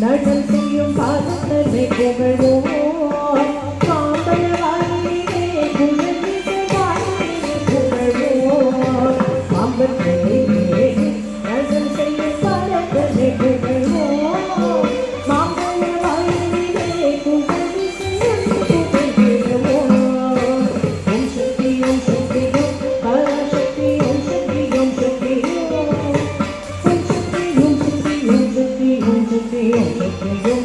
நடல் செய்யும் பாதத்தை புகழும் காம்பலவாயிலே குலமிசை வாயிலே புகழும் மாம்பழத்திலே நடல் செய்யும் பாதத்தை புகழும் மாம்பழவாயிலே குலமிசை புகழும் ஓம் சக்தி ஓம் சக்தி ஓம் பராசக்தி ஓம் சக்தி ஓம் சக்தி ஓம் சக்தி ஓம் சக்தி ஓம் சக்தி ஓம் சக்தி ஓம் சக்தி